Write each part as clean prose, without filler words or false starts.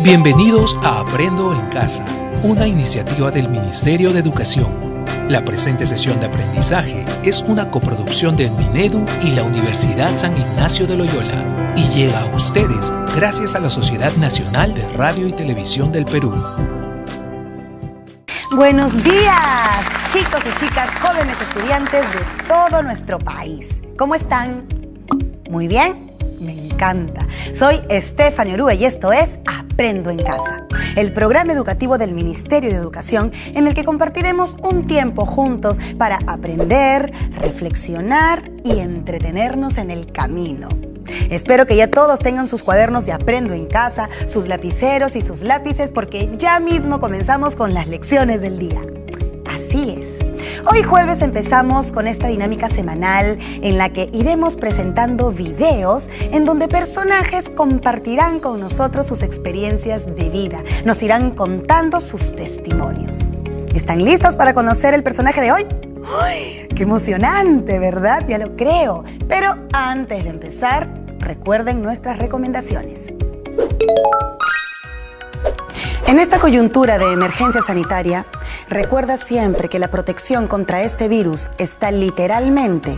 Bienvenidos a Aprendo en Casa, una iniciativa del Ministerio de Educación. La presente sesión de aprendizaje es una coproducción del Minedu y la Universidad San Ignacio de Loyola y llega a ustedes gracias a la Sociedad Nacional de Radio y Televisión del Perú. Buenos días, chicos y chicas, jóvenes estudiantes de todo nuestro país. ¿Cómo están? ¿Muy bien? Me encanta. Soy Estefania Orue y esto es Aprendo en Casa, el programa educativo del Ministerio de Educación en el que compartiremos un tiempo juntos para aprender, reflexionar y entretenernos en el camino. Espero que ya todos tengan sus cuadernos de Aprendo en Casa, sus lapiceros y sus lápices porque ya mismo comenzamos con las lecciones del día. Así es. Hoy jueves empezamos con esta dinámica semanal en la que iremos presentando videos en donde personajes compartirán con nosotros sus experiencias de vida. Nos irán contando sus testimonios. ¿Están listos para conocer el personaje de hoy? ¡Ay, qué emocionante!, ¿verdad? Ya lo creo. Pero antes de empezar, recuerden nuestras recomendaciones. En esta coyuntura de emergencia sanitaria, recuerda siempre que la protección contra este virus está literalmente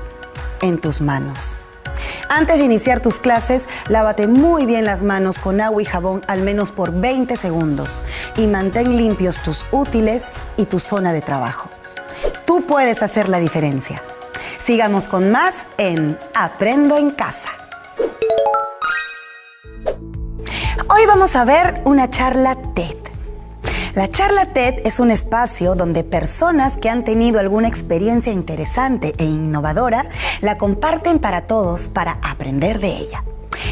en tus manos. Antes de iniciar tus clases, lávate muy bien las manos con agua y jabón al menos por 20 segundos y mantén limpios tus útiles y tu zona de trabajo. Tú puedes hacer la diferencia. Sigamos con más en Aprendo en Casa. Hoy vamos a ver una charla TED. La charla TED es un espacio donde personas que han tenido alguna experiencia interesante e innovadora la comparten para todos para aprender de ella.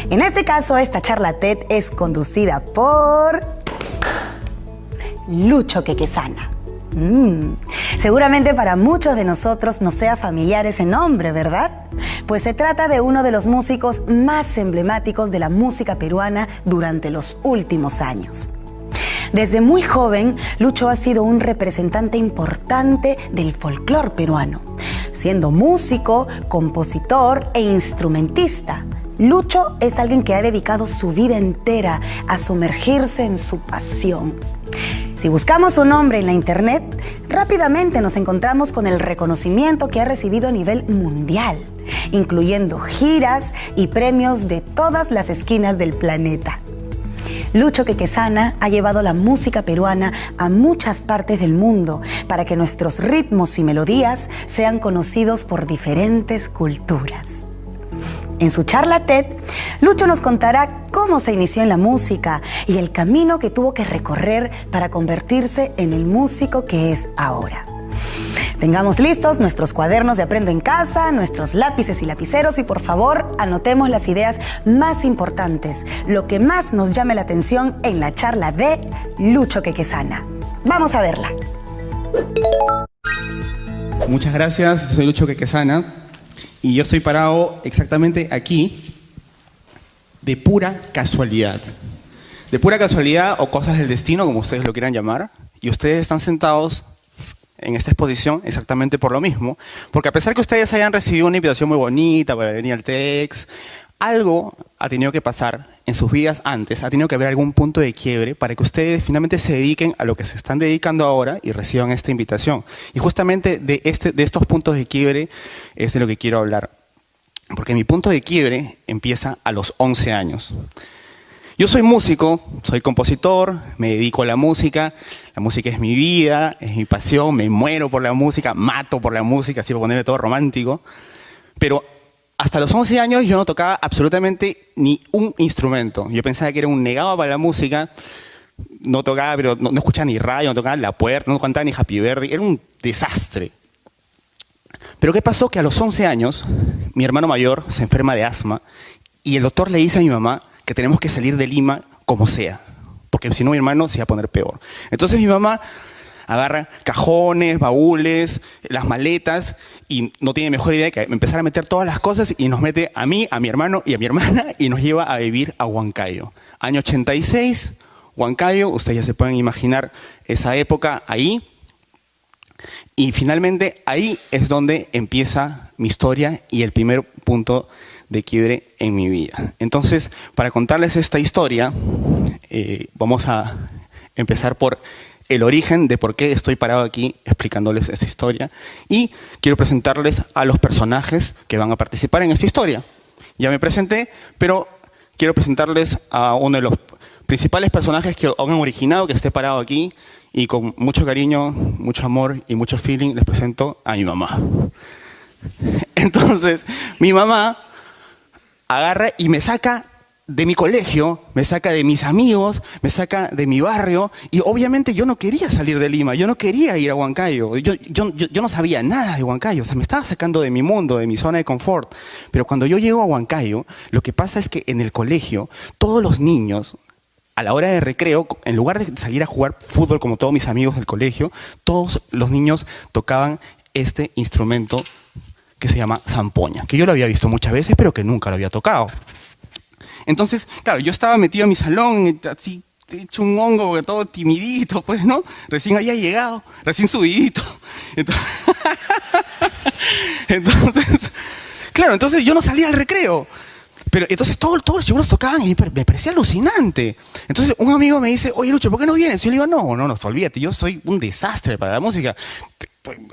En este caso, esta charla TED es conducida por Lucho Quequesana. Seguramente para muchos de nosotros no sea familiar ese nombre, ¿verdad? Pues se trata de uno de los músicos más emblemáticos de la música peruana durante los últimos años. Desde muy joven, Lucho ha sido un representante importante del folclore peruano, siendo músico, compositor e instrumentista. Lucho es alguien que ha dedicado su vida entera a sumergirse en su pasión. Si buscamos su nombre en la internet, rápidamente nos encontramos con el reconocimiento que ha recibido a nivel mundial, incluyendo giras y premios de todas las esquinas del planeta. Lucho Quequesana ha llevado la música peruana a muchas partes del mundo para que nuestros ritmos y melodías sean conocidos por diferentes culturas. En su charla TED, Lucho nos contará cómo se inició en la música y el camino que tuvo que recorrer para convertirse en el músico que es ahora. Tengamos listos nuestros cuadernos de Aprendo en Casa, nuestros lápices y lapiceros y por favor anotemos las ideas más importantes, lo que más nos llame la atención en la charla de Lucho Quequesana. Vamos a verla. Muchas gracias, soy Lucho Quequesana y yo estoy parado exactamente aquí de pura casualidad. De pura casualidad o cosas del destino, como ustedes lo quieran llamar, y ustedes están sentados en esta exposición exactamente por lo mismo, porque a pesar que ustedes hayan recibido una invitación muy bonita para venir al TEDx, algo ha tenido que pasar en sus vidas antes, ha tenido que haber algún punto de quiebre para que ustedes finalmente se dediquen a lo que se están dedicando ahora y reciban esta invitación. Y justamente de estos puntos de quiebre es de lo que quiero hablar, porque mi punto de quiebre empieza a los 11 años. Yo soy músico, soy compositor, me dedico a la música es mi vida, es mi pasión, me muero por la música, mato por la música, así por ponerme todo romántico. Pero hasta los 11 años yo no tocaba absolutamente ni un instrumento. Yo pensaba que era un negado para la música, no tocaba, pero no escuchaba ni radio, no tocaba La Puerta, no cantaba ni Happy Birthday, era un desastre. Pero ¿qué pasó? Que a los 11 años mi hermano mayor se enferma de asma y el doctor le dice a mi mamá que tenemos que salir de Lima como sea, porque si no mi hermano se iba a poner peor. Entonces mi mamá agarra cajones, baúles, las maletas y no tiene mejor idea que empezar a meter todas las cosas y nos mete a mí, a mi hermano y a mi hermana y nos lleva a vivir a Huancayo. Año 86, Huancayo, ustedes ya se pueden imaginar esa época ahí. Y finalmente ahí es donde empieza mi historia y el primer punto de quiebre en mi vida. Entonces, para contarles esta historia, vamos a empezar por el origen de por qué estoy parado aquí explicándoles esta historia, y quiero presentarles a los personajes que van a participar en esta historia. Ya me presenté, pero quiero presentarles a uno de los principales personajes que han originado que esté parado aquí, y con mucho cariño, mucho amor y mucho feeling les presento a mi mamá. Entonces, mi mamá agarra y me saca de mi colegio, me saca de mis amigos, me saca de mi barrio, y obviamente yo no quería salir de Lima, yo no quería ir a Huancayo, yo no sabía nada de Huancayo, o sea, me estaba sacando de mi mundo, de mi zona de confort. Pero cuando yo llego a Huancayo, lo que pasa es que en el colegio, todos los niños, a la hora de recreo, en lugar de salir a jugar fútbol como todos mis amigos del colegio, todos los niños tocaban este instrumento que se llama zampoña, que yo lo había visto muchas veces, pero que nunca lo había tocado. Entonces, claro, yo estaba metido en mi salón, así, hecho un hongo, todo timidito, pues, ¿no? Recién había llegado, recién subidito. Entonces, claro, entonces yo no salía al recreo. Pero entonces todos los chicos tocaban y me parecía alucinante. Entonces un amigo me dice, oye Lucho, ¿por qué no vienes? Yo le digo, no, olvídate, yo soy un desastre para la música.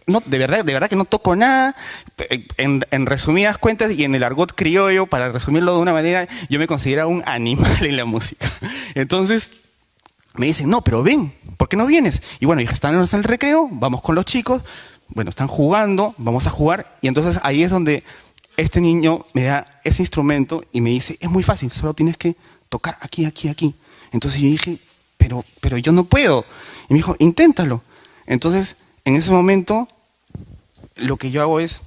No, de verdad que no toco nada. En resumidas cuentas y en el argot criollo, para resumirlo de una manera, yo me consideraba un animal en la música. Entonces me dicen, no, pero ven, ¿por qué no vienes? Y bueno, dije, están en el recreo, vamos con los chicos, bueno, están jugando, vamos a jugar. Y entonces ahí es donde este niño me da ese instrumento y me dice, es muy fácil, solo tienes que tocar aquí, aquí, aquí. Entonces yo dije, pero yo no puedo. Y me dijo, inténtalo. Entonces, en ese momento, lo que yo hago es...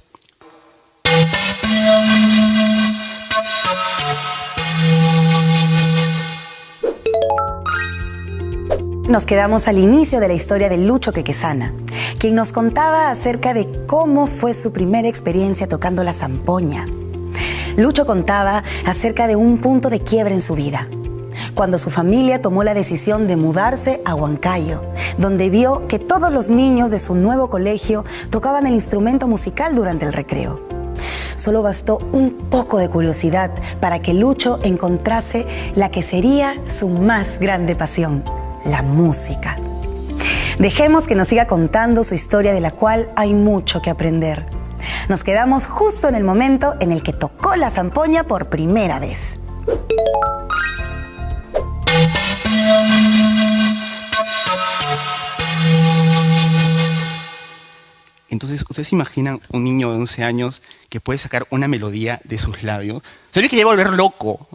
Nos quedamos al inicio de la historia de Lucho Quequesana, quien nos contaba acerca de cómo fue su primera experiencia tocando la zampoña. Lucho contaba acerca de un punto de quiebre en su vida, cuando su familia tomó la decisión de mudarse a Huancayo, donde vio que todos los niños de su nuevo colegio tocaban el instrumento musical durante el recreo. Solo bastó un poco de curiosidad para que Lucho encontrase la que sería su más grande pasión: la música. Dejemos que nos siga contando su historia, de la cual hay mucho que aprender. Nos quedamos justo en el momento en el que tocó la zampoña por primera vez. Entonces, ¿ustedes se imaginan un niño de 11 años que puede sacar una melodía de sus labios? Se ve que iba a volver loco.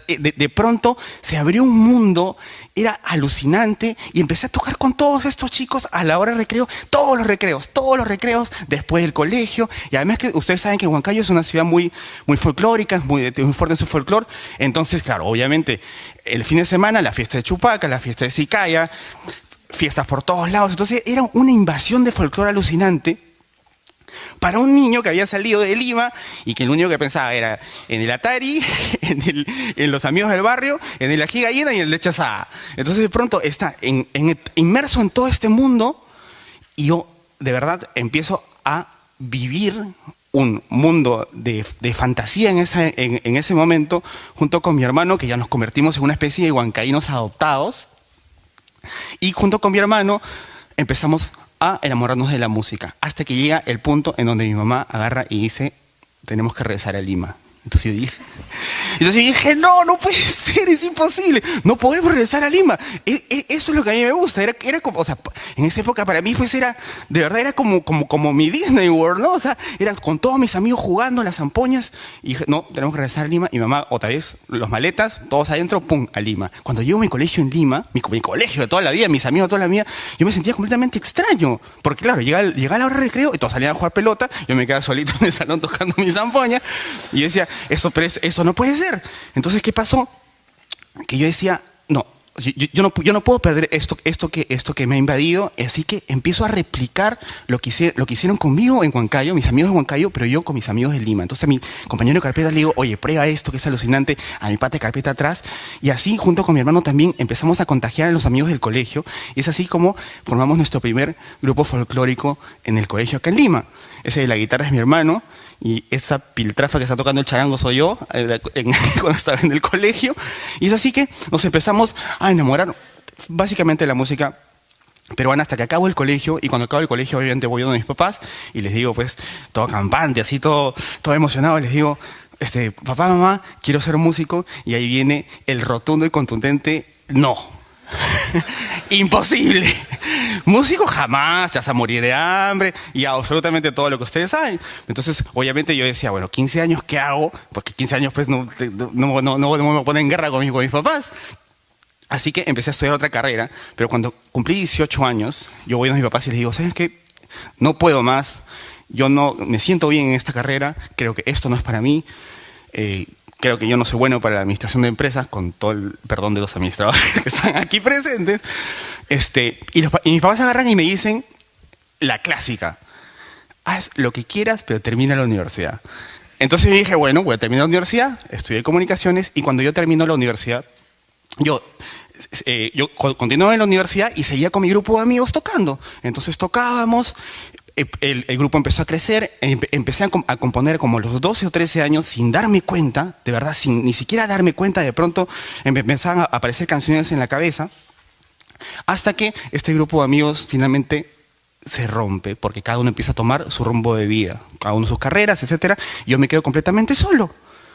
De pronto se abrió un mundo, era alucinante, y empecé a tocar con todos estos chicos a la hora de recreo, todos los recreos después del colegio. Y además que ustedes saben que Huancayo es una ciudad muy folclórica, muy fuerte en su folclore. Entonces, claro, obviamente, el fin de semana, la fiesta de Chupaca, la fiesta de Sicaya, fiestas por todos lados. Entonces era una invasión de folclore alucinante para un niño que había salido de Lima y que lo único que pensaba era en el Atari, en los amigos del barrio, en el ají gallina y en el leche asada. Entonces de pronto está inmerso en todo este mundo, y yo de verdad empiezo a vivir un mundo de fantasía en ese momento, junto con mi hermano, que ya nos convertimos en una especie de huancaínos adoptados. Y junto con mi hermano empezamos a enamorarnos de la música, hasta que llega el punto en donde mi mamá agarra y dice, tenemos que regresar a Lima. Entonces yo dije, no puede ser, es imposible, no podemos regresar a Lima. Eso es lo que a mí me gusta. Era como, o sea, en esa época para mí pues de verdad era como mi Disney World, ¿no? O sea, era con todos mis amigos jugando las zampoñas, y dije, no, tenemos que regresar a Lima. Y mamá, otra vez, los maletas, todos adentro, pum, a Lima. Cuando llego a mi colegio en Lima, mi colegio de toda la vida, mis amigos de toda la vida, yo me sentía completamente extraño, porque claro, llega la hora de recreo y todos salían a jugar pelota, yo me quedaba solito en el salón tocando mi zampoña, y yo decía, eso no puede ser. Entonces, ¿qué pasó? Que yo decía, no, yo no puedo perder esto que me ha invadido, así que empiezo a replicar lo que hicieron conmigo en Huancayo, mis amigos de Huancayo, pero yo con mis amigos de Lima. Entonces a mi compañero de carpeta le digo, oye, prueba esto que es alucinante, a mi pata de carpeta atrás, y así junto con mi hermano también empezamos a contagiar a los amigos del colegio, y es así como formamos nuestro primer grupo folclórico en el colegio acá en Lima. Ese de la guitarra es mi hermano, y esa piltrafa que está tocando el charango soy yo, cuando estaba en el colegio. Y es así que nos empezamos a enamorar básicamente de la música peruana hasta que acabo el colegio. Y cuando acabo el colegio, obviamente voy donde mis papás y les digo, pues, todo campante, así todo emocionado, les digo, papá, mamá, quiero ser músico. Y ahí viene el rotundo y contundente no. Imposible. Músico jamás, te vas a morir de hambre y absolutamente todo lo que ustedes saben. Entonces, obviamente yo decía, bueno, 15 años, ¿qué hago? Porque 15 años pues no me ponen en guerra con mis papás. Así que empecé a estudiar otra carrera, pero cuando cumplí 18 años, yo voy a mis papás y les digo, ¿sabes qué? No puedo más, yo no me siento bien en esta carrera, creo que esto no es para mí. Creo que yo no soy bueno para la administración de empresas, con todo el perdón de los administradores que están aquí presentes. Y mis papás agarran y me dicen la clásica: haz lo que quieras, pero termina la universidad. Entonces yo dije, bueno, voy a terminar la universidad, estudié comunicaciones, y cuando yo termino la universidad, yo continué en la universidad y seguía con mi grupo de amigos tocando. Entonces tocábamos. El grupo empezó a crecer, empecé a componer como a los 12 o 13 años sin darme cuenta, de verdad, sin ni siquiera darme cuenta. De pronto empezaban a aparecer canciones en la cabeza, hasta que este grupo de amigos finalmente se rompe, porque cada uno empieza a tomar su rumbo de vida, cada uno sus carreras, etc. Y yo me quedo completamente solo,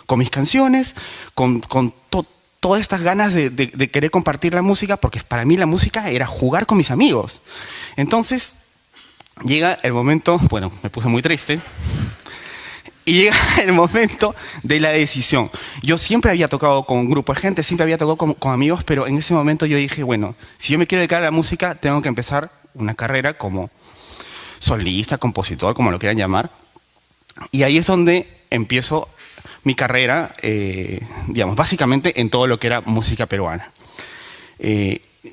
con mis canciones, con todas estas ganas de querer compartir la música, porque para mí la música era jugar con mis amigos. Entonces llega el momento, bueno, me puse muy triste, y llega el momento de la decisión. Yo siempre había tocado con un grupo de gente, siempre había tocado con amigos, pero en ese momento yo dije, bueno, si yo me quiero dedicar a la música, tengo que empezar una carrera como solista, compositor, como lo quieran llamar. Y ahí es donde empiezo mi carrera, digamos, básicamente en todo lo que era música peruana.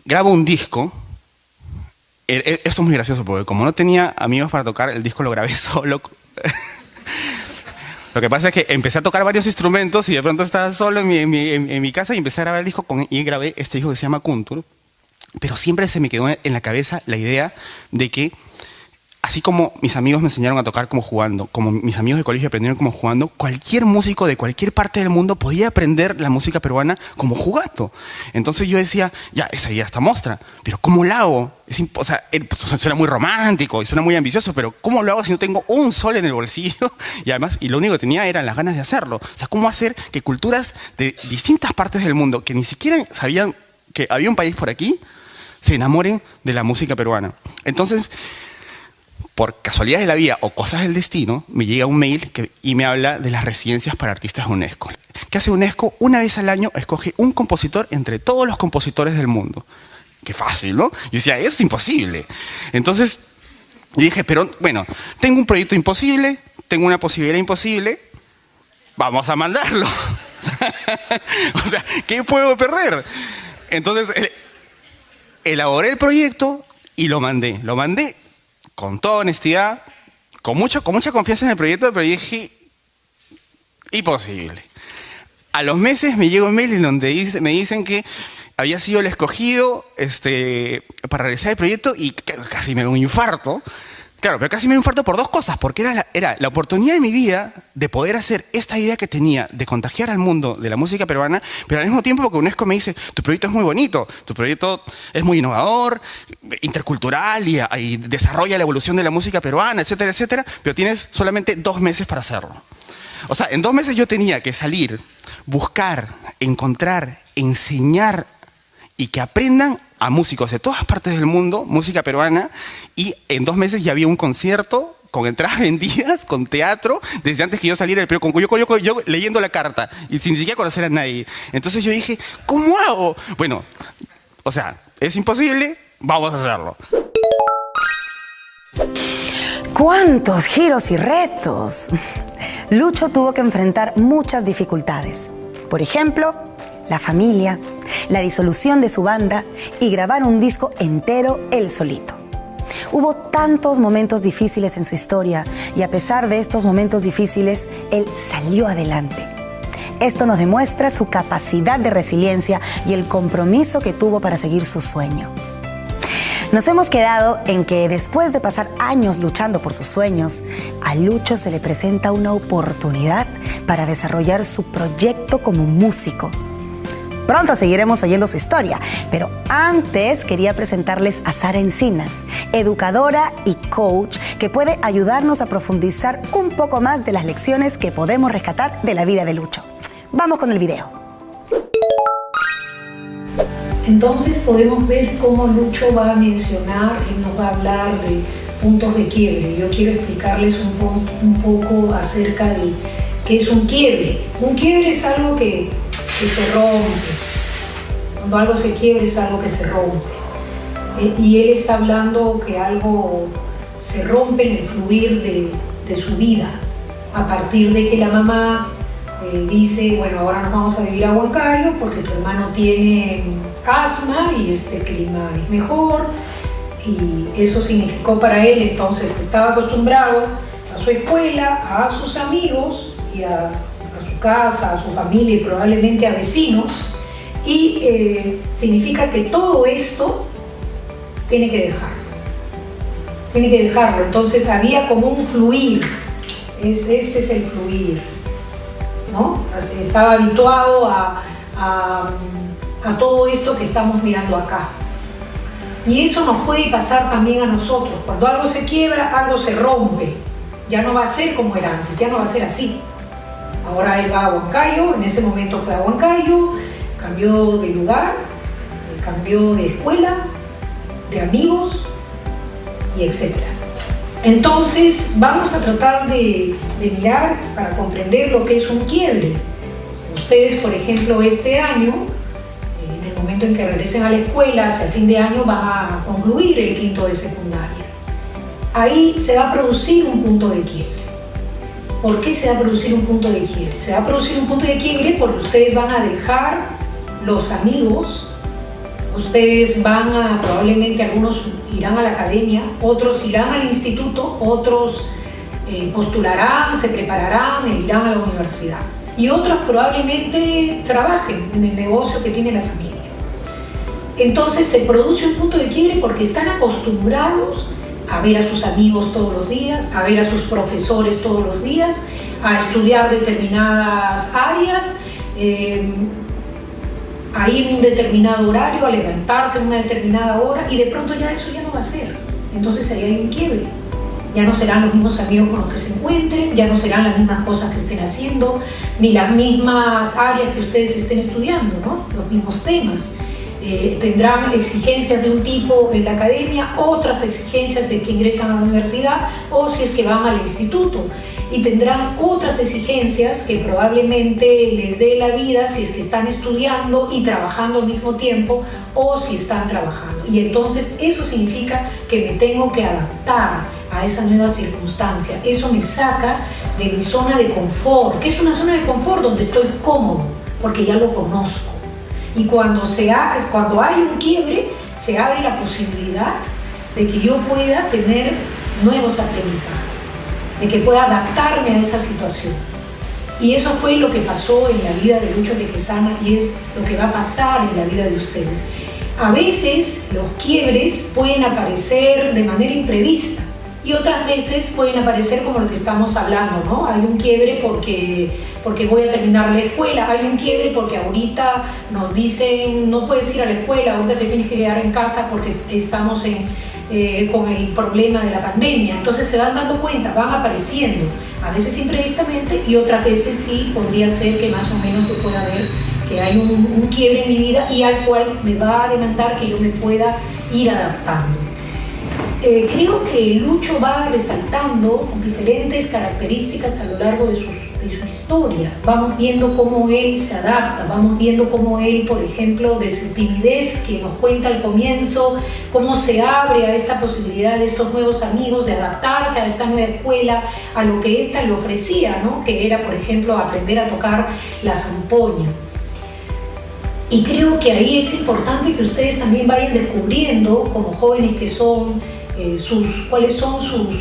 Grabo un disco. Esto es muy gracioso, porque como no tenía amigos para tocar, el disco lo grabé solo. Lo que pasa es que empecé a tocar varios instrumentos y de pronto estaba solo en mi casa y empecé a grabar el disco y grabé este disco que se llama Kuntur. Pero siempre se me quedó en la cabeza la idea de que, así como mis amigos me enseñaron a tocar como jugando, como mis amigos de colegio aprendieron como jugando, cualquier músico de cualquier parte del mundo podía aprender la música peruana como jugando. Entonces yo decía, ya, esa idea está mostra, pero ¿cómo lo hago? O sea, suena muy romántico y suena muy ambicioso, pero ¿cómo lo hago si no tengo un sol en el bolsillo? Y además, y lo único que tenía eran las ganas de hacerlo. O sea, ¿cómo hacer que culturas de distintas partes del mundo, que ni siquiera sabían que había un país por aquí, se enamoren de la música peruana? Entonces, por casualidad de la vida o cosas del destino, me llega un mail y me habla de las residencias para artistas de UNESCO. ¿Qué hace UNESCO? Una vez al año escoge un compositor entre todos los compositores del mundo. Qué fácil, ¿no? Yo decía, eso es imposible. Entonces, dije, pero bueno, tengo un proyecto imposible, tengo una posibilidad imposible, vamos a mandarlo. O sea, ¿qué puedo perder? Entonces, elaboré el proyecto y lo mandé. Lo mandé con toda honestidad, con mucha confianza en el proyecto, pero dije, imposible. A los meses me llega un mail en donde me dicen que había sido el escogido para realizar el proyecto y casi me da un infarto. Claro, pero casi me da un infarto por dos cosas, porque era la oportunidad de mi vida de poder hacer esta idea que tenía de contagiar al mundo de la música peruana, pero al mismo tiempo porque UNESCO me dice, tu proyecto es muy bonito, tu proyecto es muy innovador, intercultural y desarrolla la evolución de la música peruana, etcétera, etcétera, pero tienes solamente 2 meses para hacerlo. O sea, en 2 meses yo tenía que salir, buscar, encontrar, enseñar y que aprendan a músicos de todas partes del mundo, música peruana, y en 2 meses ya había un concierto con entradas vendidas, con teatro, desde antes que yo saliera del Perú, yo leyendo la carta y sin siquiera conocer a nadie. Entonces yo dije, ¿cómo hago? Bueno, o sea, es imposible, vamos a hacerlo. ¡Cuántos giros y retos! Lucho tuvo que enfrentar muchas dificultades. Por ejemplo, la familia, la disolución de su banda y grabar un disco entero él solito. Hubo tantos momentos difíciles en su historia y a pesar de estos momentos difíciles, él salió adelante. Esto nos demuestra su capacidad de resiliencia y el compromiso que tuvo para seguir su sueño. Nos hemos quedado en que después de pasar años luchando por sus sueños, a Lucho se le presenta una oportunidad para desarrollar su proyecto como músico. Pronto seguiremos oyendo su historia, pero antes quería presentarles a Sara Encinas, educadora y coach que puede ayudarnos a profundizar un poco más de las lecciones que podemos rescatar de la vida de Lucho. Vamos con el video. Entonces podemos ver cómo Lucho va a mencionar y nos va a hablar de puntos de quiebre. Yo quiero explicarles un poco acerca de qué es un quiebre. Un quiebre es algo que se rompe. Cuando algo se quiebra es algo que se rompe. Y él está hablando que algo se rompe en el fluir de su vida, a partir de que la mamá dice, bueno, ahora nos vamos a vivir a Huancayo porque tu hermano tiene asma y este clima es mejor, y eso significó para él entonces que estaba acostumbrado a su escuela, a sus amigos y a su casa, a su familia y probablemente a vecinos, y significa que todo esto tiene que dejarlo, entonces había como un fluir, este es el fluir, ¿no? Estaba habituado a todo esto que estamos mirando acá. Y eso nos puede pasar también a nosotros. Cuando algo se quiebra, algo se rompe. Ya no va a ser como era antes, ya no va a ser así. Ahora él va a Huancayo, en ese momento fue a Huancayo, cambió de lugar, cambió de escuela, de amigos y etc. Entonces vamos a tratar de mirar para comprender lo que es un quiebre. Ustedes, por ejemplo, este año, en el momento en que regresen a la escuela, hacia fin de año, van a concluir el quinto de secundaria. Ahí se va a producir un punto de quiebre. ¿Por qué se va a producir un punto de quiebre? Se va a producir un punto de quiebre porque ustedes van a dejar los amigos, ustedes van a, probablemente algunos irán a la academia, otros irán al instituto, otros postularán, se prepararán e irán a la universidad. Y otros probablemente trabajen en el negocio que tiene la familia. Entonces se produce un punto de quiebre porque están acostumbrados a ver a sus amigos todos los días, a ver a sus profesores todos los días, a estudiar determinadas áreas, a ir en un determinado horario, a levantarse en una determinada hora, y de pronto ya eso ya no va a ser. Entonces ahí hay un quiebre. Ya no serán los mismos amigos con los que se encuentren, ya no serán las mismas cosas que estén haciendo, ni las mismas áreas que ustedes estén estudiando, ¿no? Los mismos temas. Tendrán exigencias de un tipo en la academia, otras exigencias de que ingresan a la universidad o si es que van al instituto, y tendrán otras exigencias que probablemente les dé la vida si es que están estudiando y trabajando al mismo tiempo o si están trabajando. Y entonces eso significa que me tengo que adaptar a esa nueva circunstancia. Eso me saca de mi zona de confort. ¿Qué es una zona de confort? Donde estoy cómodo, porque ya lo conozco. Y cuando hay un quiebre, se abre la posibilidad de que yo pueda tener nuevos aprendizajes, de que pueda adaptarme a esa situación. Y eso fue lo que pasó en la vida de Lucho Quequesana y es lo que va a pasar en la vida de ustedes. A veces los quiebres pueden aparecer de manera imprevista y otras veces pueden aparecer como lo que estamos hablando, ¿no? Hay un quiebre porque voy a terminar la escuela, hay un quiebre porque ahorita nos dicen no puedes ir a la escuela, ahorita te tienes que quedar en casa porque estamos con el problema de la pandemia. Entonces se van dando cuenta, van apareciendo, a veces imprevistamente y otras veces sí podría ser que más o menos yo pueda ver que hay un quiebre en mi vida y al cual me va a demandar que yo me pueda ir adaptando. Creo que Lucho va resaltando diferentes características a lo largo de su historia. Vamos viendo cómo él se adapta, vamos viendo cómo él, por ejemplo, de su timidez que nos cuenta al comienzo, cómo se abre a esta posibilidad de estos nuevos amigos, de adaptarse a esta nueva escuela, a lo que ésta le ofrecía, ¿no? Que era, por ejemplo, aprender a tocar la zampoña. Y creo que ahí es importante que ustedes también vayan descubriendo, como jóvenes que son, cuáles son sus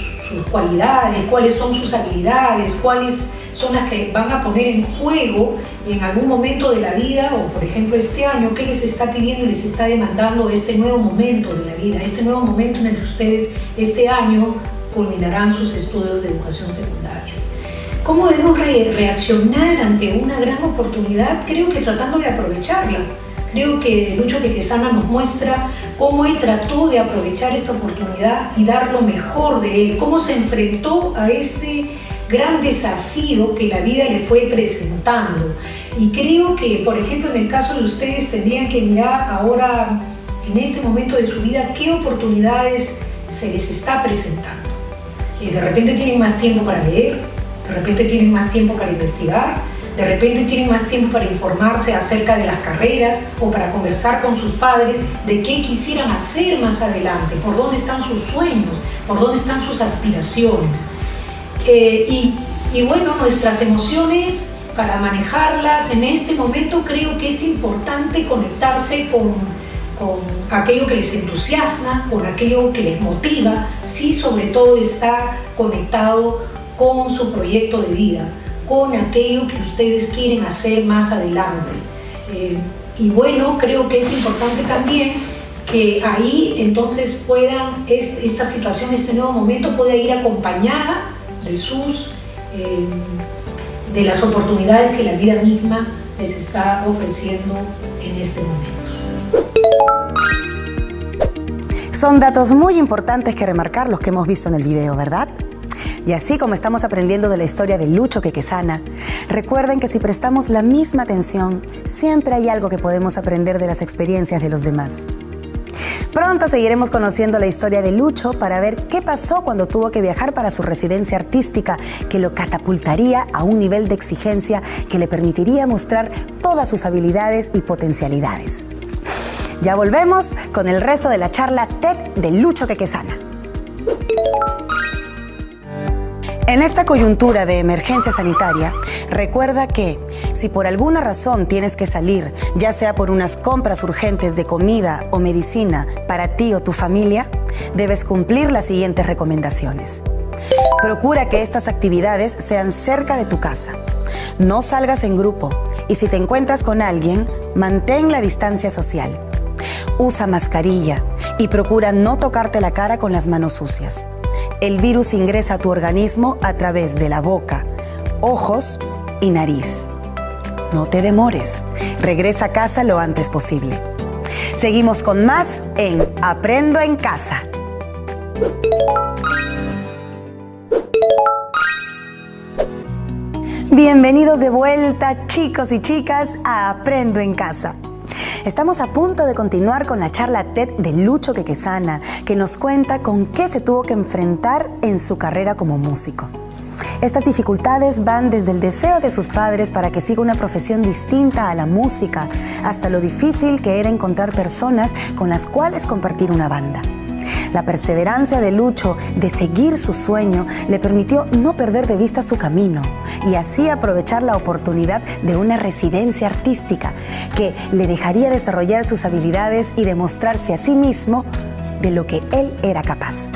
cualidades, cuáles son sus habilidades, cuáles son las que van a poner en juego en algún momento de la vida, o por ejemplo este año, qué les está pidiendo y les está demandando este nuevo momento de la vida, este nuevo momento en el que ustedes este año culminarán sus estudios de educación secundaria. ¿Cómo debemos reaccionar ante una gran oportunidad? Creo que tratando de aprovecharla. Creo que Lucho Quequesana nos muestra cómo él trató de aprovechar esta oportunidad y dar lo mejor de él, cómo se enfrentó a este gran desafío que la vida le fue presentando. Y creo que, por ejemplo, en el caso de ustedes, tendrían que mirar ahora, en este momento de su vida, qué oportunidades se les está presentando. De repente tienen más tiempo para leer, de repente tienen más tiempo para investigar, de repente tienen más tiempo para informarse acerca de las carreras o para conversar con sus padres de qué quisieran hacer más adelante, por dónde están sus sueños, por dónde están sus aspiraciones. Y bueno, nuestras emociones, para manejarlas en este momento, creo que es importante conectarse con aquello que les entusiasma, con aquello que les motiva, sí, sobre todo está conectado con su proyecto de vida, con aquello que ustedes quieren hacer más adelante. Y bueno, creo que es importante también que ahí entonces puedan, esta situación, este nuevo momento pueda ir acompañada de las oportunidades que la vida misma les está ofreciendo en este momento. Son datos muy importantes que remarcar los que hemos visto en el video, ¿verdad? Y así como estamos aprendiendo de la historia de Lucho Quequesana, recuerden que si prestamos la misma atención, siempre hay algo que podemos aprender de las experiencias de los demás. Pronto seguiremos conociendo la historia de Lucho para ver qué pasó cuando tuvo que viajar para su residencia artística, que lo catapultaría a un nivel de exigencia que le permitiría mostrar todas sus habilidades y potencialidades. Ya volvemos con el resto de la charla TED de Lucho Quequesana. En esta coyuntura de emergencia sanitaria, recuerda que si por alguna razón tienes que salir, ya sea por unas compras urgentes de comida o medicina para ti o tu familia, debes cumplir las siguientes recomendaciones. Procura que estas actividades sean cerca de tu casa. No salgas en grupo y si te encuentras con alguien, mantén la distancia social. Usa mascarilla y procura no tocarte la cara con las manos sucias. El virus ingresa a tu organismo a través de la boca, ojos y nariz. No te demores. Regresa a casa lo antes posible. Seguimos con más en Aprendo en Casa. Bienvenidos de vuelta, chicos y chicas, a Aprendo en Casa. Estamos a punto de continuar con la charla TED de Lucho Quequesana, que nos cuenta con qué se tuvo que enfrentar en su carrera como músico. Estas dificultades van desde el deseo de sus padres para que siga una profesión distinta a la música, hasta lo difícil que era encontrar personas con las cuales compartir una banda. La perseverancia de Lucho de seguir su sueño le permitió no perder de vista su camino y así aprovechar la oportunidad de una residencia artística que le dejaría desarrollar sus habilidades y demostrarse a sí mismo de lo que él era capaz.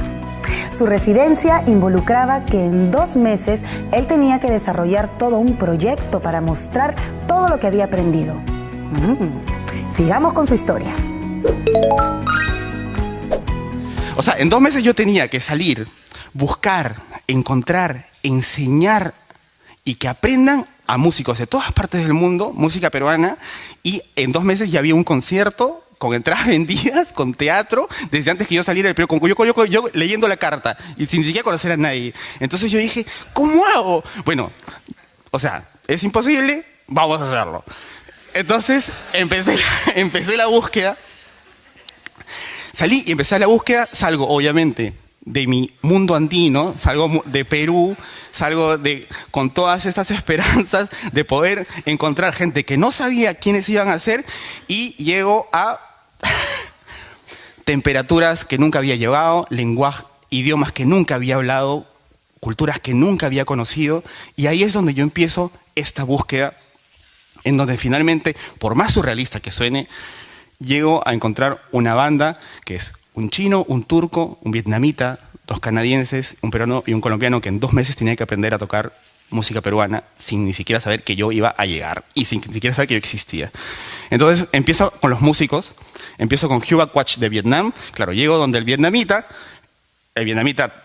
Su residencia involucraba que en 2 meses él tenía que desarrollar todo un proyecto para mostrar todo lo que había aprendido. Sigamos con su historia. O sea, en 2 meses yo tenía que salir, buscar, encontrar, enseñar y que aprendan a músicos de todas partes del mundo, música peruana, y en 2 meses ya había un concierto con entradas vendidas, con teatro, desde antes que yo saliera del Perú, yo leyendo la carta y sin siquiera conocer a nadie. Entonces yo dije, ¿cómo hago? Bueno, o sea, es imposible, vamos a hacerlo. Entonces empecé la búsqueda. Salí y empecé la búsqueda, salgo obviamente de mi mundo andino, salgo de Perú, con todas estas esperanzas de poder encontrar gente que no sabía quiénes iban a ser y llego a temperaturas que nunca había llevado, lenguaje, idiomas que nunca había hablado, culturas que nunca había conocido y ahí es donde yo empiezo esta búsqueda en donde finalmente, por más surrealista que suene, llego a encontrar una banda que es un chino, un turco, un vietnamita, 2 canadienses, un peruano y un colombiano que en 2 meses tenía que aprender a tocar música peruana sin ni siquiera saber que yo iba a llegar y sin ni siquiera saber que yo existía. Entonces empiezo con los músicos, empiezo con Cuba Quach de Vietnam. Claro, llego donde el vietnamita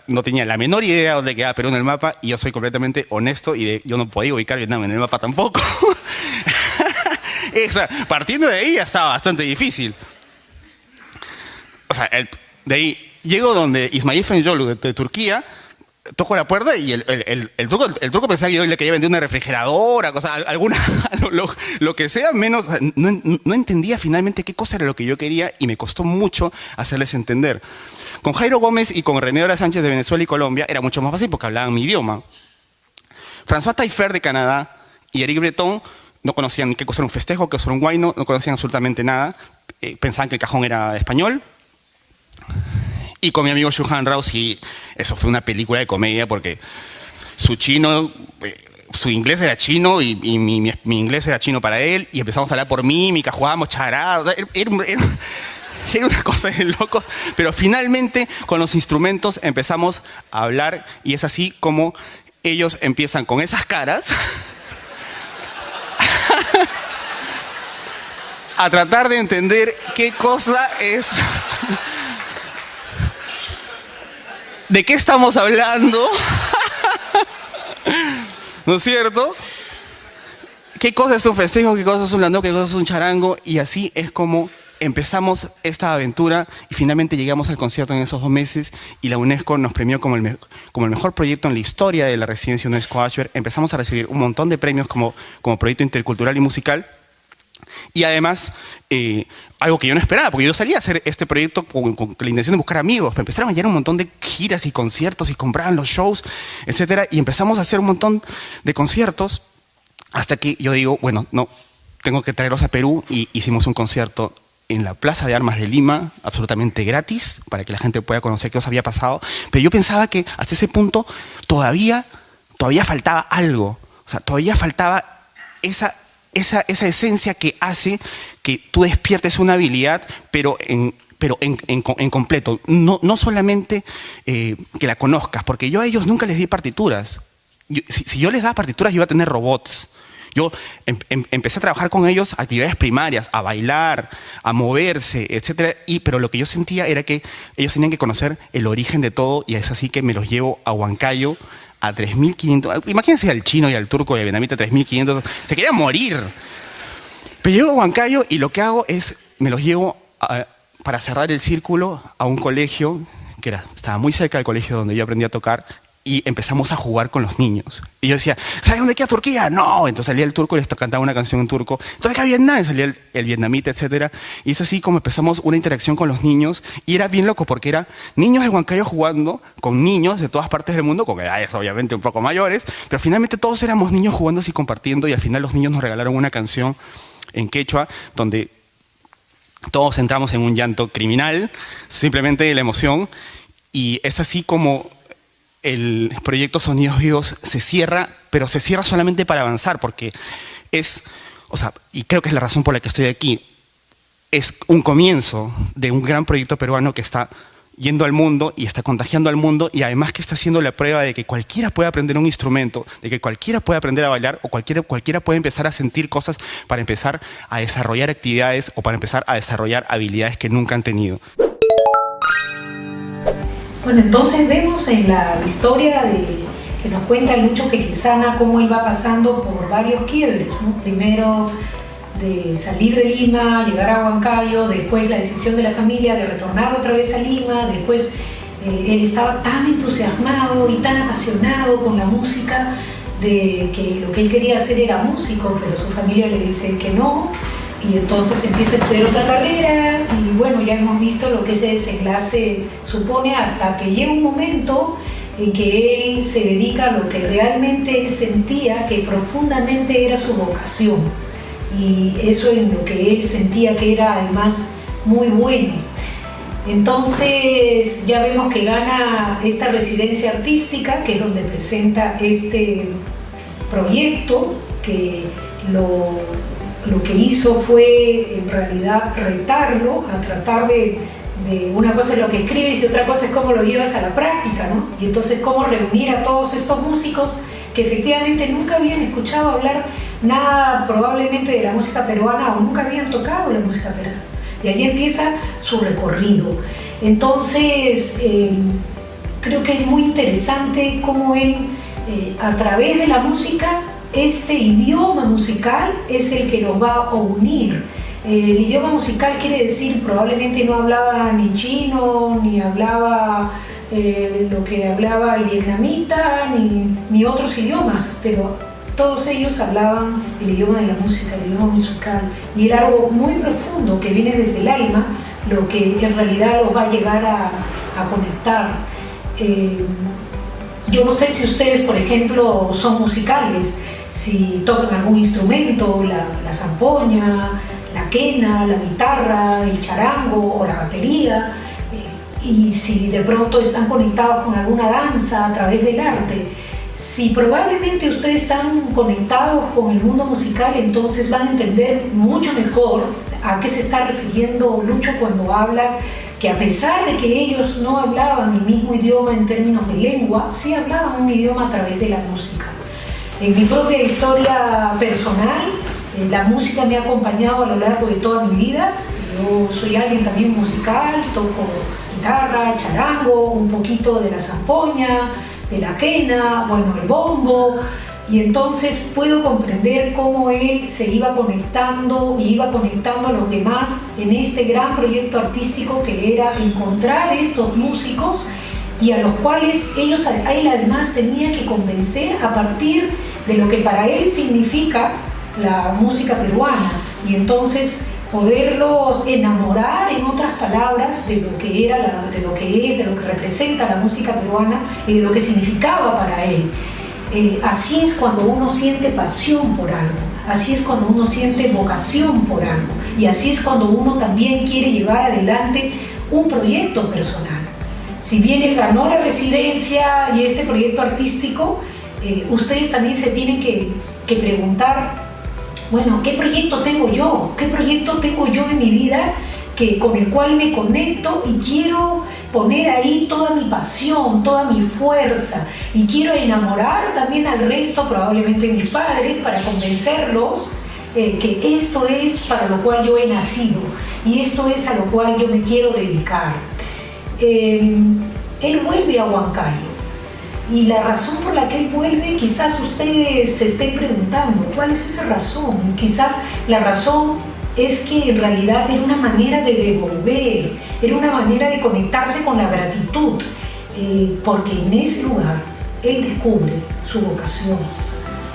no tenía la menor idea de dónde quedaba Perú en el mapa, y yo soy completamente honesto y yo no podía ubicar Vietnam en el mapa tampoco. O sea, partiendo de ahí ya estaba bastante difícil. O sea, de ahí llego donde Ismail Fenyolu de Turquía, toco la puerta y el truco pensaba que yo le quería vender una refrigeradora, lo que sea, menos. No entendía finalmente qué cosa era lo que yo quería y me costó mucho hacerles entender. Con Jairo Gómez y con René Dora Sánchez de Venezuela y Colombia era mucho más fácil porque hablaban mi idioma. François Taillefer de Canadá y Eric Breton no conocían ni qué cosa era un festejo, qué cosa era un huayno, no conocían absolutamente nada. Pensaban que el cajón era español. Y con mi amigo Shuhan Rao, sí, eso fue una película de comedia porque su inglés era chino y mi inglés era chino para él, y empezamos a hablar por mímica, jugábamos charada. Era una cosa de locos, pero finalmente con los instrumentos empezamos a hablar, y es así como ellos empiezan con esas caras a tratar de entender qué cosa es, de qué estamos hablando, ¿no es cierto? ¿Qué cosa es un festejo? ¿Qué cosa es un landó? ¿Qué cosa es un charango? Y así es como empezamos esta aventura y finalmente llegamos al concierto en esos 2 meses, y la UNESCO nos premió como el mejor proyecto en la historia de la residencia UNESCO Ashberg. Empezamos a recibir un montón de premios como proyecto intercultural y musical. Y además, algo que yo no esperaba, porque yo salía a hacer este proyecto con la intención de buscar amigos, pero empezaron a llegar un montón de giras y conciertos y compraban los shows, etc. Y empezamos a hacer un montón de conciertos hasta que yo digo, bueno, no, tengo que traerlos a Perú, y hicimos un concierto en la Plaza de Armas de Lima, absolutamente gratis, para que la gente pueda conocer qué os había pasado. Pero yo pensaba que hasta ese punto todavía faltaba algo, o sea, todavía faltaba esa esencia que hace que tú despiertes una habilidad, pero en completo. No solamente que la conozcas, porque yo a ellos nunca les di partituras. Si yo les daba partituras, yo iba a tener robots. Yo empecé a trabajar con ellos actividades primarias, a bailar, a moverse, etc. Pero lo que yo sentía era que ellos tenían que conocer el origen de todo, y es así que me los llevo a Huancayo, a 3.500. Imagínense al chino y al turco y al vietnamita 3.500. Se querían morir. Pero llego a Huancayo y lo que hago es, me los llevo para cerrar el círculo a un colegio que estaba muy cerca del colegio donde yo aprendí a tocar, y empezamos a jugar con los niños. Y yo decía, ¿sabes dónde queda Turquía? No. Entonces salía el turco y les cantaba una canción en turco. ¿Dónde queda Vietnam? Y salía el vietnamita, etc. Y es así como empezamos una interacción con los niños. Y era bien loco porque era niños de Huancayo jugando con niños de todas partes del mundo, con edades obviamente un poco mayores, pero finalmente todos éramos niños jugando y compartiendo. Y al final los niños nos regalaron una canción en quechua donde todos entramos en un llanto criminal, simplemente de la emoción. Y es así como el proyecto Sonidos Vivos se cierra, pero se cierra solamente para avanzar, porque y creo que es la razón por la que estoy aquí, es un comienzo de un gran proyecto peruano que está yendo al mundo y está contagiando al mundo, y además que está haciendo la prueba de que cualquiera puede aprender un instrumento, de que cualquiera puede aprender a bailar, o cualquiera puede empezar a sentir cosas para empezar a desarrollar actividades o para empezar a desarrollar habilidades que nunca han tenido. Bueno, entonces vemos en la historia que nos cuenta Lucho Quequesana cómo él va pasando por varios quiebres, ¿no? Primero de salir de Lima, llegar a Huancayo, después la decisión de la familia de retornar otra vez a Lima, después él estaba tan entusiasmado y tan apasionado con la música de que lo que él quería hacer era músico, pero su familia le dice que no. Y entonces empieza a estudiar otra carrera, y bueno, ya hemos visto lo que ese desenlace supone, hasta que llega un momento en que él se dedica a lo que realmente él sentía que profundamente era su vocación, y eso en lo que él sentía que era además muy bueno. Entonces ya vemos que gana esta residencia artística, que es donde presenta este proyecto, que lo que hizo fue en realidad retarlo a tratar de una cosa es lo que escribes y otra cosa es cómo lo llevas a la práctica, ¿no? Y entonces cómo reunir a todos estos músicos que efectivamente nunca habían escuchado hablar nada probablemente de la música peruana o nunca habían tocado la música peruana. Y allí empieza su recorrido. Entonces, creo que es muy interesante cómo él, a través de la música, este idioma musical es el que los va a unir. El idioma musical quiere decir, probablemente no hablaba ni chino, ni hablaba lo que hablaba el vietnamita, ni otros idiomas, pero todos ellos hablaban el idioma de la música, el idioma musical, y era algo muy profundo que viene desde el alma, lo que en realidad los va a llegar a conectar. Yo no sé si ustedes, por ejemplo, son musicales, si tocan algún instrumento, la zampoña, la quena, la guitarra, el charango o la batería, y si de pronto están conectados con alguna danza a través del arte. Si probablemente ustedes están conectados con el mundo musical, entonces van a entender mucho mejor a qué se está refiriendo Lucho cuando habla que a pesar de que ellos no hablaban el mismo idioma en términos de lengua, sí hablaban un idioma a través de la música. En mi propia historia personal, la música me ha acompañado a lo largo de toda mi vida. Yo soy alguien también musical, toco guitarra, charango, un poquito de la zampoña, de la quena, bueno, el bombo, y entonces puedo comprender cómo él se iba conectando y iba conectando a los demás en este gran proyecto artístico que era encontrar estos músicos y a los cuales él además tenía que convencer a partir de lo que para él significa la música peruana, y entonces poderlos enamorar, en otras palabras, de lo que era, de lo que representa la música peruana y de lo que significaba para él. Así es cuando uno siente pasión por algo, así es cuando uno siente vocación por algo, y así es cuando uno también quiere llevar adelante un proyecto personal. Si bien él ganó la residencia y este proyecto artístico, ustedes también se tienen que preguntar, bueno, ¿qué proyecto tengo yo? ¿Qué proyecto tengo yo en mi vida con el cual me conecto y quiero poner ahí toda mi pasión, toda mi fuerza, y quiero enamorar también al resto, probablemente mis padres, para convencerlos que esto es para lo cual yo he nacido y esto es a lo cual yo me quiero dedicar? Él vuelve a Huancayo. Y la razón por la que él vuelve, quizás ustedes se estén preguntando, ¿cuál es esa razón? Quizás la razón es que en realidad era una manera de devolver, era una manera de conectarse con la gratitud, porque en ese lugar él descubre su vocación,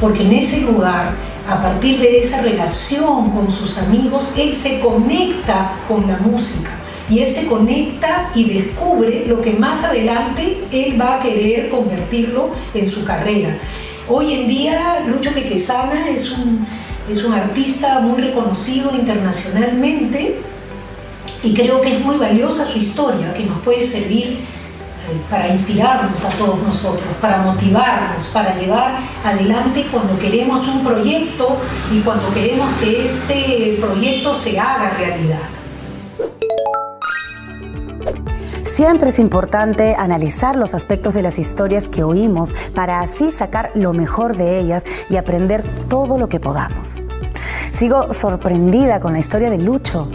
porque en ese lugar, a partir de esa relación con sus amigos, él se conecta con la música. Y él se conecta y descubre lo que más adelante él va a querer convertirlo en su carrera. Hoy en día, Lucho Quequesana es un artista muy reconocido internacionalmente, y creo que es muy valiosa su historia, que nos puede servir para inspirarnos a todos nosotros, para motivarnos, para llevar adelante cuando queremos un proyecto y cuando queremos que este proyecto se haga realidad. Siempre es importante analizar los aspectos de las historias que oímos para así sacar lo mejor de ellas y aprender todo lo que podamos. Sigo sorprendida con la historia de Lucho.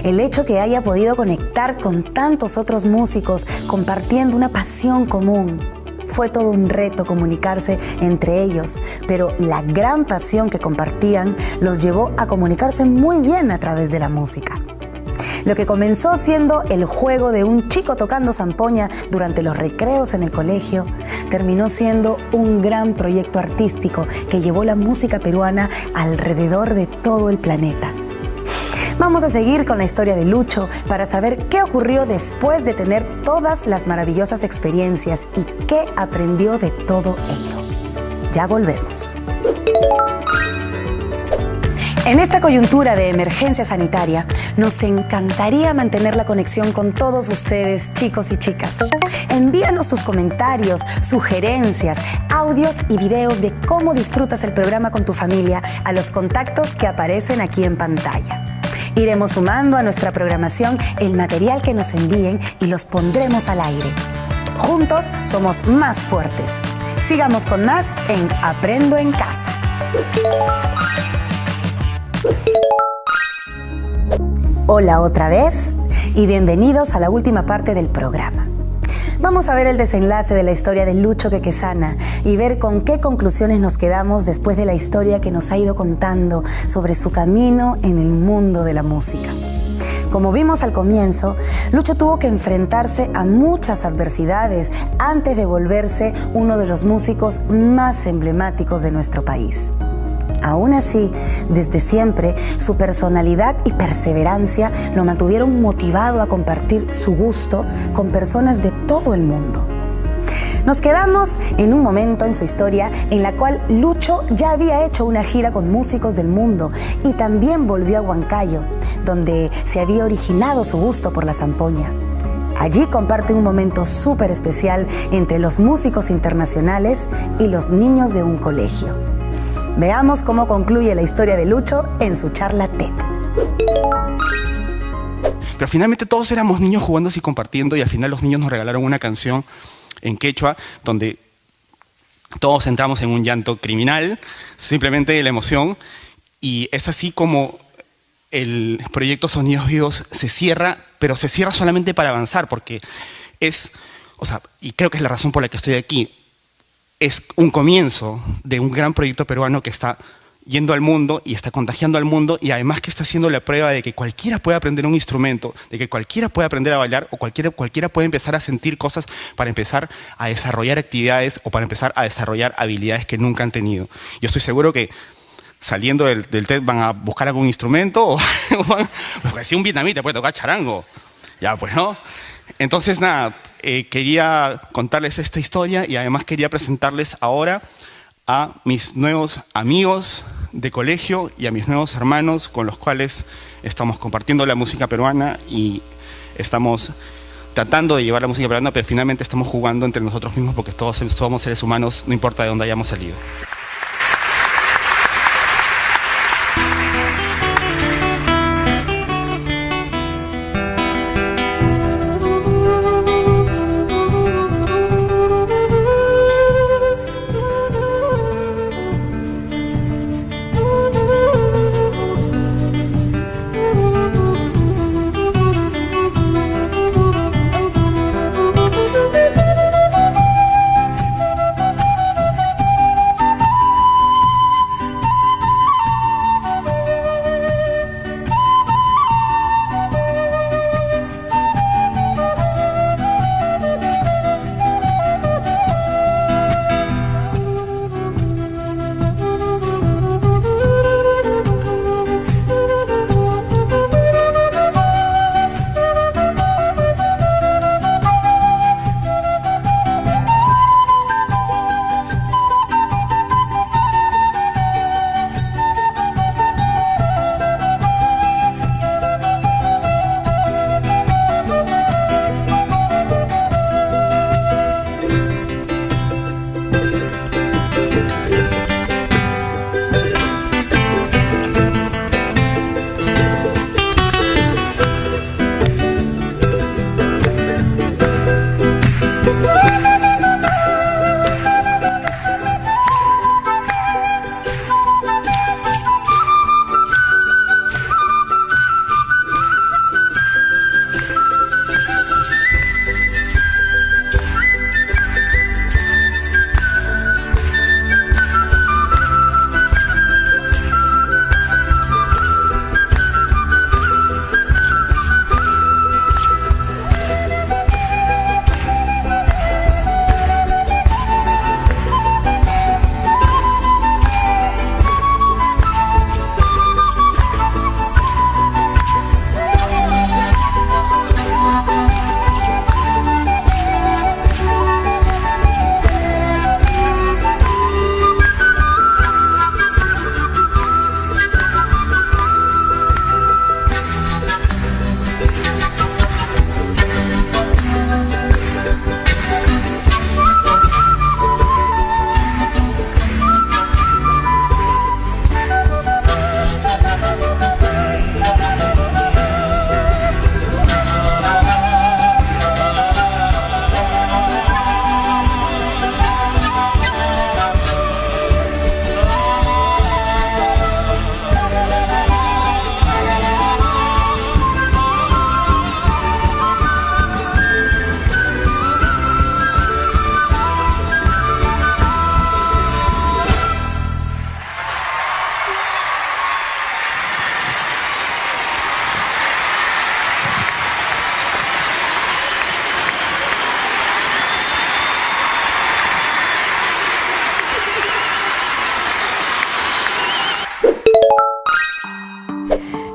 El hecho que haya podido conectar con tantos otros músicos compartiendo una pasión común. Fue todo un reto comunicarse entre ellos, pero la gran pasión que compartían los llevó a comunicarse muy bien a través de la música. Lo que comenzó siendo el juego de un chico tocando zampoña durante los recreos en el colegio, terminó siendo un gran proyecto artístico que llevó la música peruana alrededor de todo el planeta. Vamos a seguir con la historia de Lucho para saber qué ocurrió después de tener todas las maravillosas experiencias y qué aprendió de todo ello. Ya volvemos. En esta coyuntura de emergencia sanitaria, nos encantaría mantener la conexión con todos ustedes, chicos y chicas. Envíanos tus comentarios, sugerencias, audios y videos de cómo disfrutas el programa con tu familia a los contactos que aparecen aquí en pantalla. Iremos sumando a nuestra programación el material que nos envíen y los pondremos al aire. Juntos somos más fuertes. Sigamos con más en Aprendo en Casa. Hola otra vez y bienvenidos a la última parte del programa. Vamos a ver el desenlace de la historia de Lucho Quequesana y ver con qué conclusiones nos quedamos después de la historia que nos ha ido contando sobre su camino en el mundo de la música. Como vimos al comienzo, Lucho tuvo que enfrentarse a muchas adversidades antes de volverse uno de los músicos más emblemáticos de nuestro país. Aún así, desde siempre, su personalidad y perseverancia lo mantuvieron motivado a compartir su gusto con personas de todo el mundo. Nos quedamos en un momento en su historia en la cual Lucho ya había hecho una gira con músicos del mundo y también volvió a Huancayo, donde se había originado su gusto por la zampoña. Allí comparte un momento súper especial entre los músicos internacionales y los niños de un colegio. Veamos cómo concluye la historia de Lucho en su charla TED. Pero finalmente todos éramos niños jugando y compartiendo, y al final los niños nos regalaron una canción en quechua donde todos entramos en un llanto criminal, simplemente la emoción, y es así como el proyecto Sonidos Vivos se cierra, pero se cierra solamente para avanzar, porque y creo que es la razón por la que estoy aquí, es un comienzo de un gran proyecto peruano que está yendo al mundo y está contagiando al mundo, y además que está haciendo la prueba de que cualquiera puede aprender un instrumento, de que cualquiera puede aprender a bailar, o cualquiera puede empezar a sentir cosas para empezar a desarrollar actividades o para empezar a desarrollar habilidades que nunca han tenido. Yo estoy seguro que saliendo del TED van a buscar algún instrumento o pues, si un vietnamita puede tocar charango, ya pues no. Entonces nada, quería contarles esta historia y además quería presentarles ahora a mis nuevos amigos de colegio y a mis nuevos hermanos con los cuales estamos compartiendo la música peruana y estamos tratando de llevar la música peruana, pero finalmente estamos jugando entre nosotros mismos porque todos somos seres humanos, no importa de dónde hayamos salido.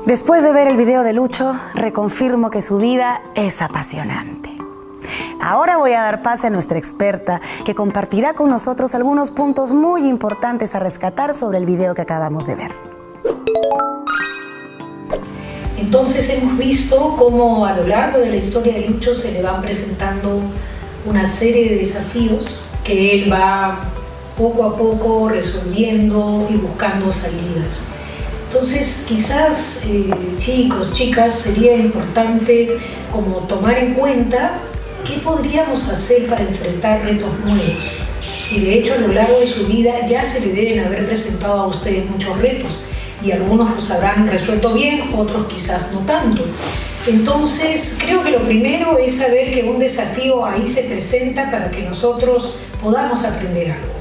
Después de ver el video de Lucho, reconfirmo que su vida es apasionante. Ahora voy a dar pase a nuestra experta, que compartirá con nosotros algunos puntos muy importantes a rescatar sobre el video que acabamos de ver. Entonces hemos visto cómo a lo largo de la historia de Lucho se le van presentando una serie de desafíos que él va poco a poco resolviendo y buscando salidas. Entonces quizás chicos, chicas, sería importante como tomar en cuenta qué podríamos hacer para enfrentar retos nuevos. Y de hecho a lo largo de su vida ya se le deben haber presentado a ustedes muchos retos y algunos los habrán resuelto bien, otros quizás no tanto. Entonces creo que lo primero es saber que un desafío ahí se presenta para que nosotros podamos aprender algo.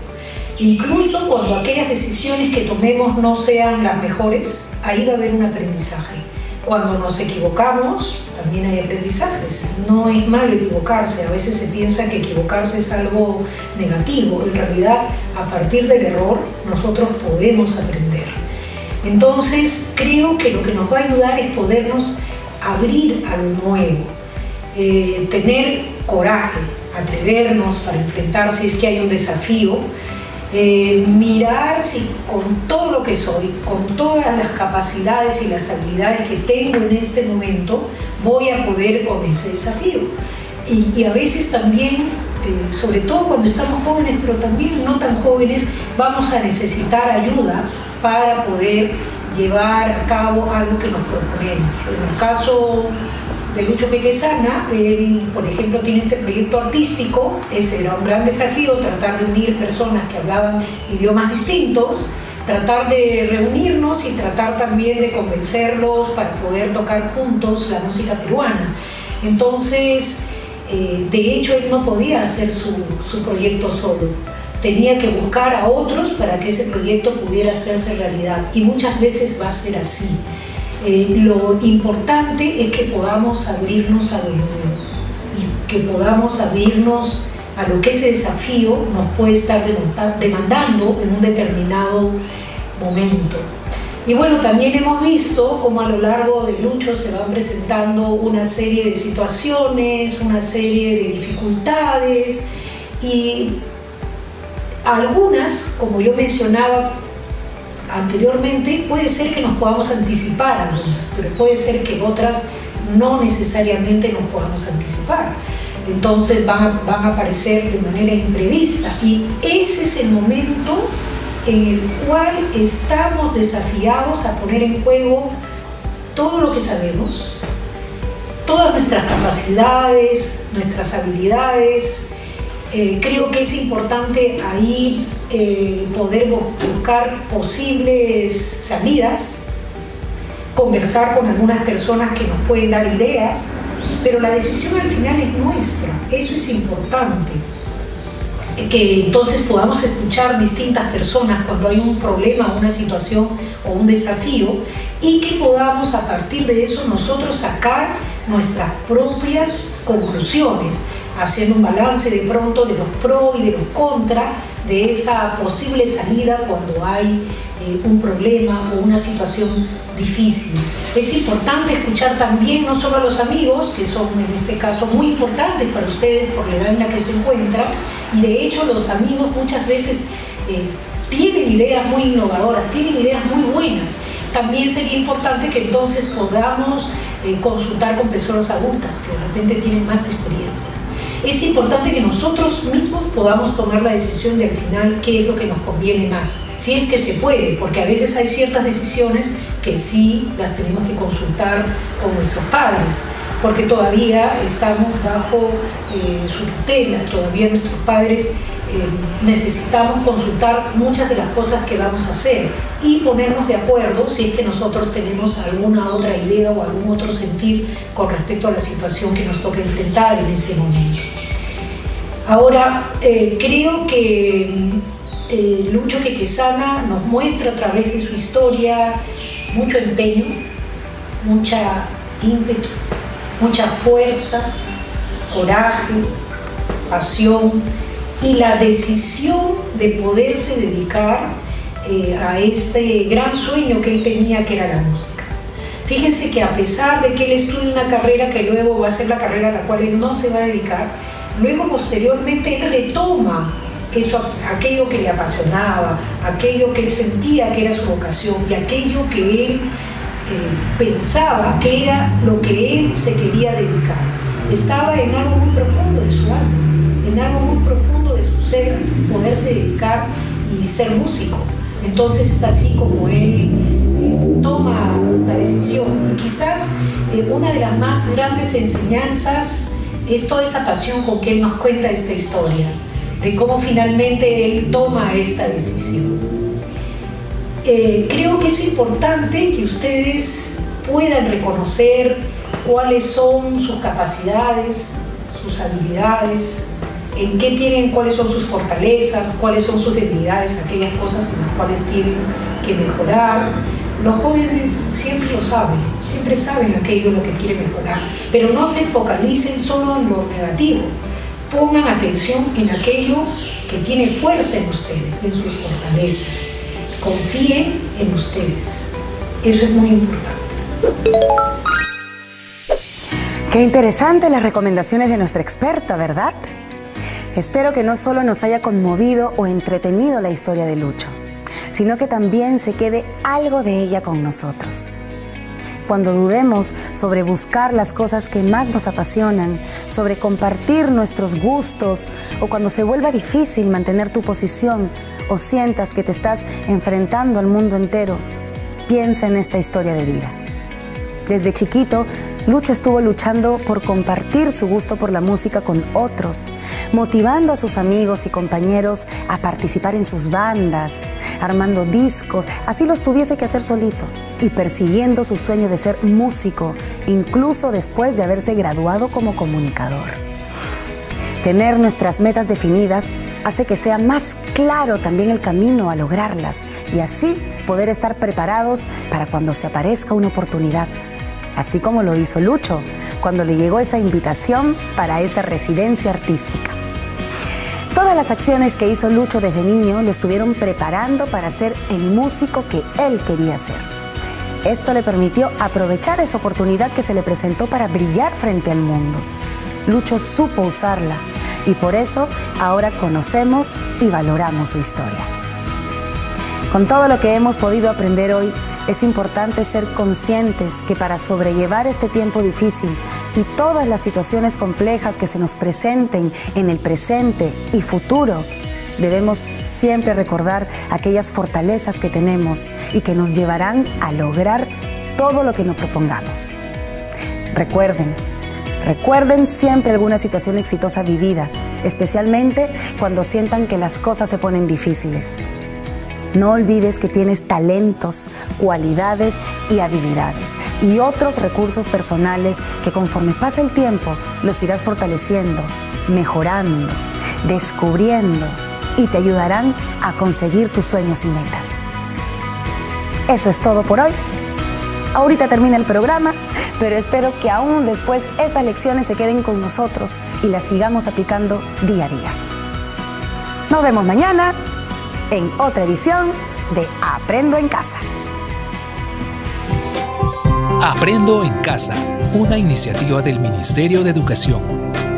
Incluso cuando aquellas decisiones que tomemos no sean las mejores, ahí va a haber un aprendizaje. Cuando nos equivocamos, también hay aprendizajes. No es malo equivocarse, a veces se piensa que equivocarse es algo negativo. En realidad, a partir del error, nosotros podemos aprender. Entonces, creo que lo que nos va a ayudar es podernos abrir a lo nuevo, tener coraje, atrevernos para enfrentar si es que hay un desafío, mirar si con todo lo que soy, con todas las capacidades y las habilidades que tengo en este momento, voy a poder con ese desafío. Y a veces también, sobre todo cuando estamos jóvenes, pero también no tan jóvenes, vamos a necesitar ayuda para poder llevar a cabo algo que nos proponemos. En el caso de Lucho Pequesana, él, por ejemplo, tiene este proyecto artístico. Ese era un gran desafío, tratar de unir personas que hablaban idiomas distintos, tratar de reunirnos y tratar también de convencerlos para poder tocar juntos la música peruana. Entonces, de hecho, él no podía hacer su proyecto solo. Tenía que buscar a otros para que ese proyecto pudiera hacerse realidad, y muchas veces va a ser así. Lo importante es que podamos abrirnos a lo nuevo y que podamos abrirnos a lo que ese desafío nos puede estar demandando en un determinado momento. Y bueno, también hemos visto cómo a lo largo de Lucho se van presentando una serie de situaciones, una serie de dificultades, y algunas, como yo mencionaba anteriormente, puede ser que nos podamos anticipar algunas, pero puede ser que otras no necesariamente nos podamos anticipar. Entonces van a aparecer de manera imprevista, y ese es el momento en el cual estamos desafiados a poner en juego todo lo que sabemos, todas nuestras capacidades, nuestras habilidades. Creo que es importante ahí poder buscar posibles salidas, conversar con algunas personas que nos pueden dar ideas, pero la decisión al final es nuestra. Eso es importante, que entonces podamos escuchar distintas personas cuando hay un problema, una situación o un desafío, y que podamos a partir de eso nosotros sacar nuestras propias conclusiones, haciendo un balance de pronto de los pros y de los contras de esa posible salida cuando hay un problema o una situación difícil. Es importante escuchar también no solo a los amigos, que son en este caso muy importantes para ustedes por la edad en la que se encuentran, y de hecho los amigos muchas veces tienen ideas muy innovadoras, tienen ideas muy buenas. También sería importante que entonces podamos consultar con personas adultas que de repente tienen más experiencias. Es importante que nosotros mismos podamos tomar la decisión de al final qué es lo que nos conviene más, si es que se puede, porque a veces hay ciertas decisiones que sí las tenemos que consultar con nuestros padres, porque todavía estamos bajo su tutela, todavía nuestros padres necesitamos consultar muchas de las cosas que vamos a hacer y ponernos de acuerdo si es que nosotros tenemos alguna otra idea o algún otro sentir con respecto a la situación que nos toca enfrentar en ese momento. Ahora, creo que Lucho Pequesana nos muestra a través de su historia mucho empeño, mucha ímpetu, mucha fuerza, coraje, pasión y la decisión de poderse dedicar a este gran sueño que él tenía, que era la música. Fíjense que a pesar de que él estudia una carrera que luego va a ser la carrera a la cual él no se va a dedicar, luego posteriormente él retoma eso, aquello que le apasionaba, aquello que él sentía que era su vocación y aquello que él pensaba que era lo que él se quería dedicar. Estaba en algo muy profundo de su alma, en algo muy profundo de su ser, poderse dedicar y ser músico. Entonces es así como él toma la decisión. Y quizás una de las más grandes enseñanzas es toda esa pasión con que él nos cuenta esta historia, de cómo finalmente él toma esta decisión. Creo que es importante que ustedes puedan reconocer cuáles son sus capacidades, sus habilidades, en qué tienen, cuáles son sus fortalezas, cuáles son sus debilidades, aquellas cosas en las cuales tienen que mejorar. Los jóvenes siempre lo saben, siempre saben aquello en lo que quieren mejorar, pero no se focalicen solo en lo negativo. Pongan atención en aquello que tiene fuerza en ustedes, en sus fortalezas. Confíen en ustedes. Eso es muy importante. Qué interesantes las recomendaciones de nuestra experta, ¿verdad? Espero que no solo nos haya conmovido o entretenido la historia de Lucho, sino que también se quede algo de ella con nosotros. Cuando dudemos sobre buscar las cosas que más nos apasionan, sobre compartir nuestros gustos, o cuando se vuelva difícil mantener tu posición o sientas que te estás enfrentando al mundo entero, piensa en esta historia de vida. Desde chiquito, Lucho estuvo luchando por compartir su gusto por la música con otros, motivando a sus amigos y compañeros a participar en sus bandas, armando discos, así los tuviese que hacer solito, y persiguiendo su sueño de ser músico, incluso después de haberse graduado como comunicador. Tener nuestras metas definidas hace que sea más claro también el camino a lograrlas y así poder estar preparados para cuando se aparezca una oportunidad. Así como lo hizo Lucho cuando le llegó esa invitación para esa residencia artística. Todas las acciones que hizo Lucho desde niño lo estuvieron preparando para ser el músico que él quería ser. Esto le permitió aprovechar esa oportunidad que se le presentó para brillar frente al mundo. Lucho supo usarla y por eso ahora conocemos y valoramos su historia. Con todo lo que hemos podido aprender hoy, es importante ser conscientes que para sobrellevar este tiempo difícil y todas las situaciones complejas que se nos presenten en el presente y futuro, debemos siempre recordar aquellas fortalezas que tenemos y que nos llevarán a lograr todo lo que nos propongamos. Recuerden siempre alguna situación exitosa vivida, especialmente cuando sientan que las cosas se ponen difíciles. No olvides que tienes talentos, cualidades y habilidades y otros recursos personales que conforme pasa el tiempo los irás fortaleciendo, mejorando, descubriendo y te ayudarán a conseguir tus sueños y metas. Eso es todo por hoy. Ahorita termina el programa, pero espero que aún después estas lecciones se queden con nosotros y las sigamos aplicando día a día. Nos vemos mañana en otra edición de Aprendo en Casa. Aprendo en Casa, una iniciativa del Ministerio de Educación.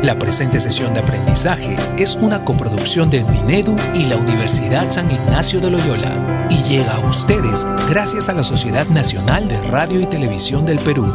La presente sesión de aprendizaje es una coproducción del Minedu y la Universidad San Ignacio de Loyola y llega a ustedes gracias a la Sociedad Nacional de Radio y Televisión del Perú.